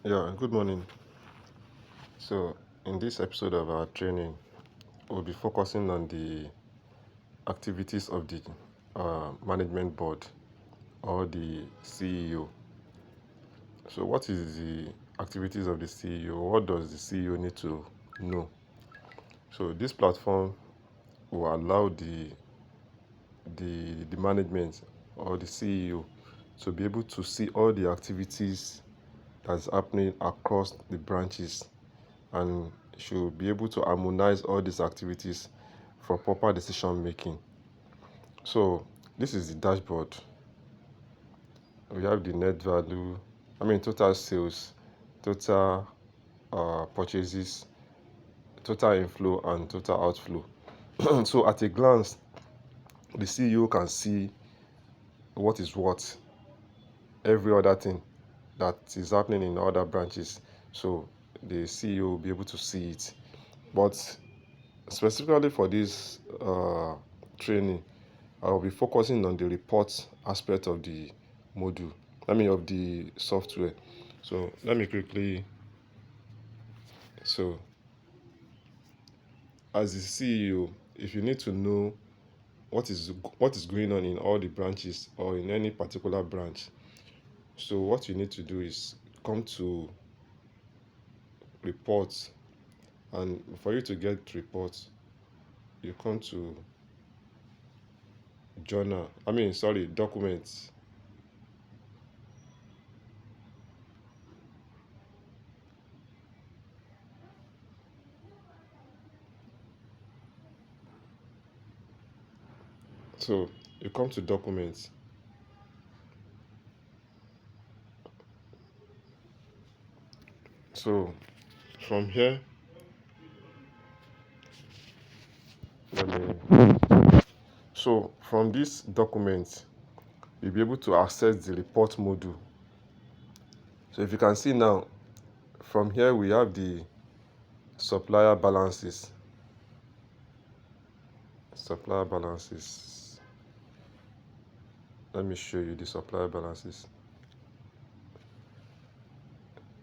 Yeah, good morning. So, in this episode of our training, we'll be focusing on the activities of the management board or the CEO. So, what is the activities of the CEO? What does the CEO need to know? So, this platform will allow the management or the CEO to be able to see all the activities that's happening across the branches, and should be able to harmonize all these activities for proper decision making. So this is the dashboard. We have the net value, total sales, total purchases, total inflow, and total outflow. So at a glance, the CEO can see what is what, every other thing that is happening in other branches. So the CEO will be able to see it. But specifically for this training, I'll be focusing on the report aspect of the module, of the software. So let me quickly, so as the CEO, if you need to know what is going on in all the branches or in any particular branch, so what you need to do is come to reports, and for you to get reports, you come to documents. So you come to documents. So from here, so from this document, you'll be able to access the report module. So if you can see now, from here we have the supplier balances. Let me show you the supplier balances.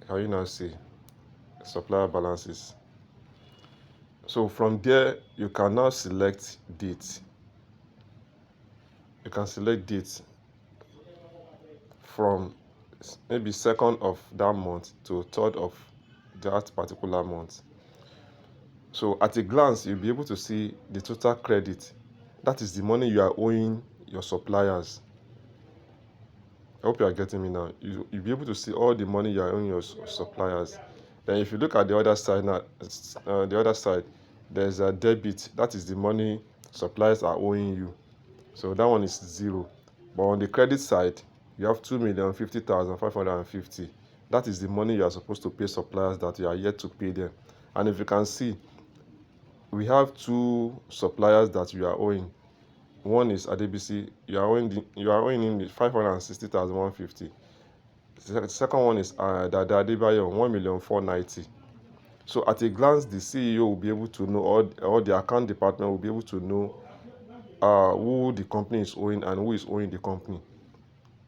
Can you now see supplier balances? So from there, you can now select date. You can select date from maybe 2nd of that month to 3rd of that particular month. So at a glance, you'll be able to see the total credit. That is the money you are owing your suppliers. I hope you are getting me now. You'll be able to see all the money you are owing your suppliers. Then if you look at the other side now, there's a debit. That is the money suppliers are owing you. So that one is 0. But on the credit side, you have 2,050,550. That is the money you are supposed to pay suppliers that you are yet to pay them. And if you can see, we have 2 suppliers that you are owing. One is Adebisi. You are owing him 560,150. The second one is Dada Adebayo, 1,490,000. So at a glance, the CEO will be able to know, or the account department will be able to know who the company is owing and who is owing the company.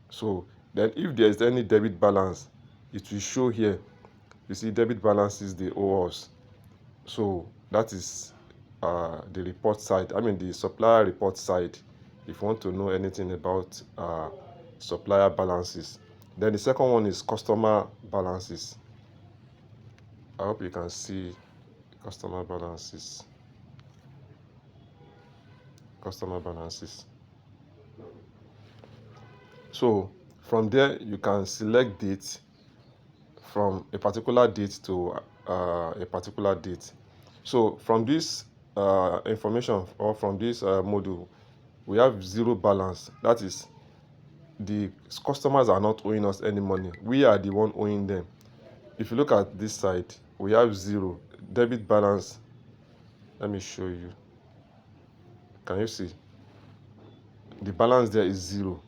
So then if there is any debit balance, it will show here. You see debit balances they owe us. So that is the report side, the supplier report side, if you want to know anything about supplier balances. Then the second one is customer balances. I hope you can see customer balances. So from there, you can select date from a particular date to a particular date. So from this information, or from this module, we have 0 balance. That is, the customers are not owing us any money. We are the one owing them. If you look at this side, we have 0 debit balance. Let me show you. Can you see? The balance there is 0.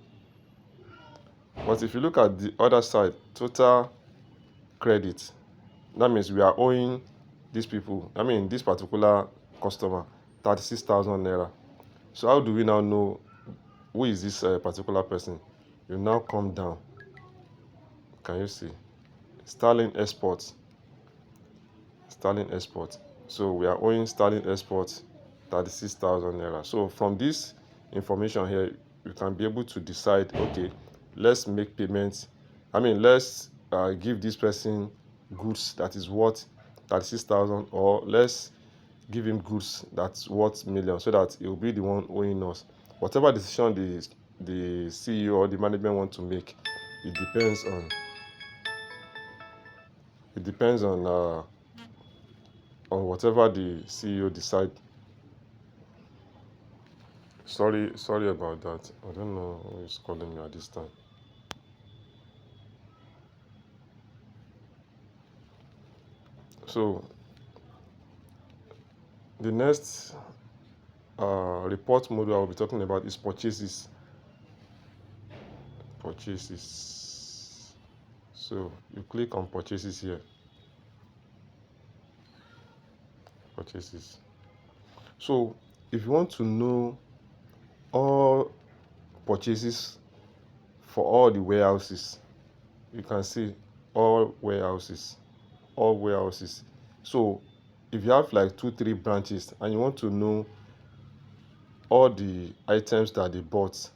But if you look at the other side, total credit, that means we are owing these people, this particular customer, 36,000 naira. So how do we now know who is this particular person? You now come down. Can you see? sterling export. So we are owing sterling export 36,000 naira. So from this information here, you can be able to decide, okay, let's make payments. Let's give this person goods that is worth 36,000, or let's give him goods that's worth millions, so that he will be the one owing us. Whatever decision the CEO or the management want to make, it depends on whatever the CEO decide. Sorry about that. I don't know who is calling me at this time. So the next report module I will be talking about is purchases. So you click on purchases here. Purchases. So if you want to know all purchases for all the warehouses, you can see all warehouses. So if you have like 2-3 branches and you want to know all the items that they bought,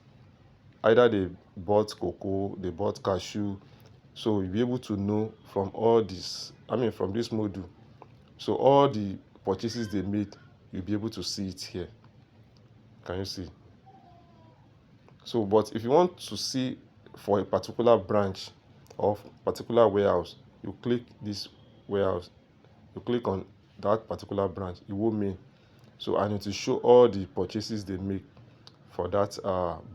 either they bought cocoa, they bought cashew, so you'll be able to know from all this, from this module. So all the purchases they made, you'll be able to see it here. Can you see? So, but if you want to see for a particular branch of particular warehouse, you click this warehouse, you click on that particular branch, it will mean. So, and it will show all the purchases they make for that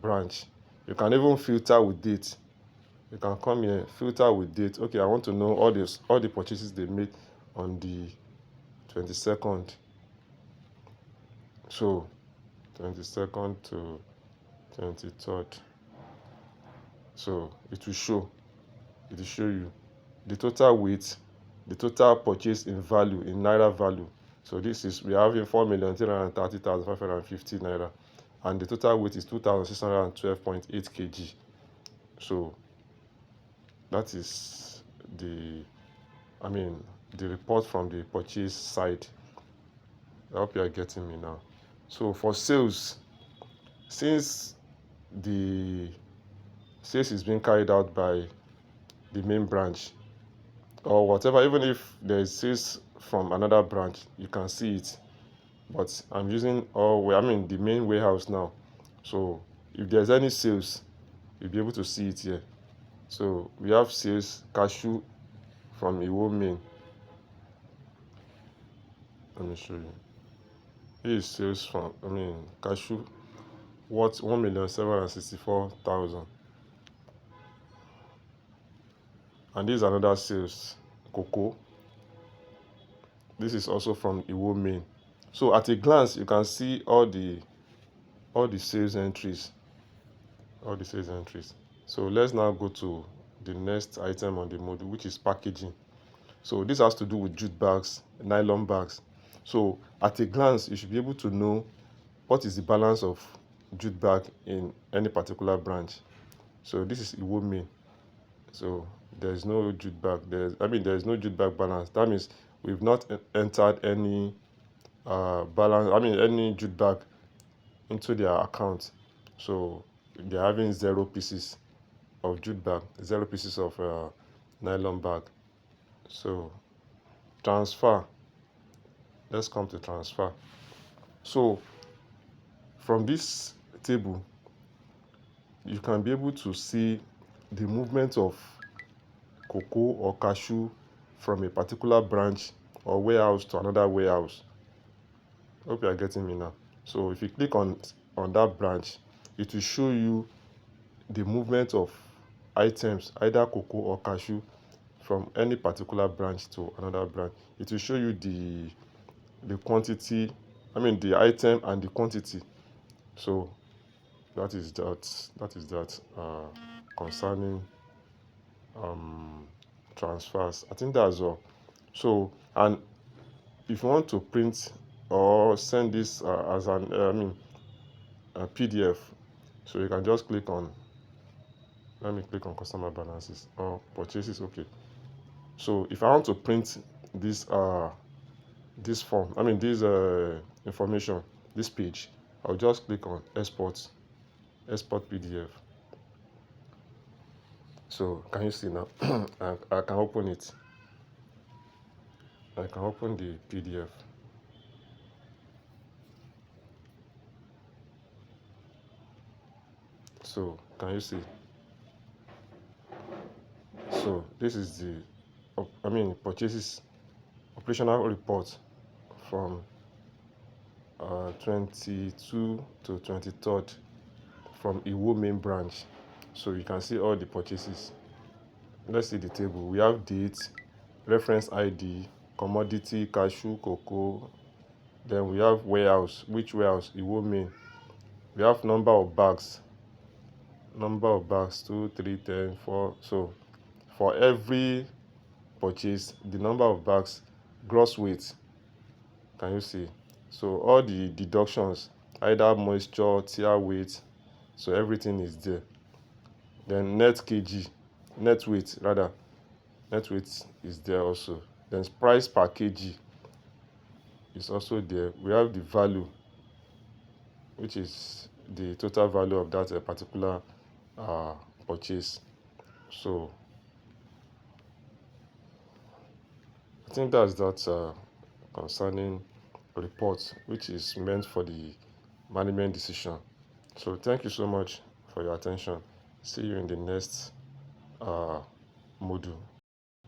branch. You can even filter with date. You can come here, filter with date. Okay, I want to know all the purchases they made on the 22nd. So 22nd to 23rd. So it will show you the total weight, the total purchase in value, in naira value. So this is, we are having 4,330,550 naira, and the total weight is 2,612.8 kg. So that is the report from the purchase side. I hope you are getting me now. So for sales, since the sales is being carried out by the main branch or whatever, even if there is sales from another branch, you can see it. But I'm using the main warehouse now. So if there's any sales, you'll be able to see it here. So we have sales cashew from Iwo main. Let me show you. Here is sales from cashew worth 1,764,000. And this is another sales cocoa. This is also from Iwo main. So at a glance, you can see all the sales entries. So let's now go to the next item on the module, which is packaging. So this has to do with jute bags, nylon bags. So at a glance, you should be able to know what is the balance of jute bag in any particular branch. So this is Iwo main. So there's no jute bag. There's no jute bag balance. That means we've not entered any any jute bag into their account. So they're having 0 pieces of jute bag, 0 pieces of nylon bag. So transfer. Let's come to transfer. So from this table, you can be able to see the movement of cocoa or cashew from a particular branch or warehouse to another warehouse. Hope you are getting me now. So if you click on that branch, it will show you the movement of items, either cocoa or cashew, from any particular branch to another branch. It will show you the quantity, the item and the quantity. So that is that concerning transfers. I think that's all. So, and if you want to print or send this as a PDF, so you can just click on, let me click on customer balances or purchases. Okay, So if I want to print this form, this information, this page, I'll just click on export PDF. So can you see now? I can open it. I can open the PDF. So can you see? So this is the purchases operational report from 22 to 23rd from Iwo main branch. So you can see all the purchases. Let's see the table. We have date, reference ID, commodity, cashew, cocoa. Then we have warehouse. Which warehouse? Iwo main. We have number of bags. Number of bags 2, 3, 10, 4. So for every purchase, the number of bags, gross weight. Can you see? So all the deductions, either moisture, tier weight, so everything is there. Then net weight is there also. Then price per kg is also there. We have the value, which is the total value of that particular purchase. So I think that's that concerning report, which is meant for the management decision. So thank you so much for your attention. See you in the next module.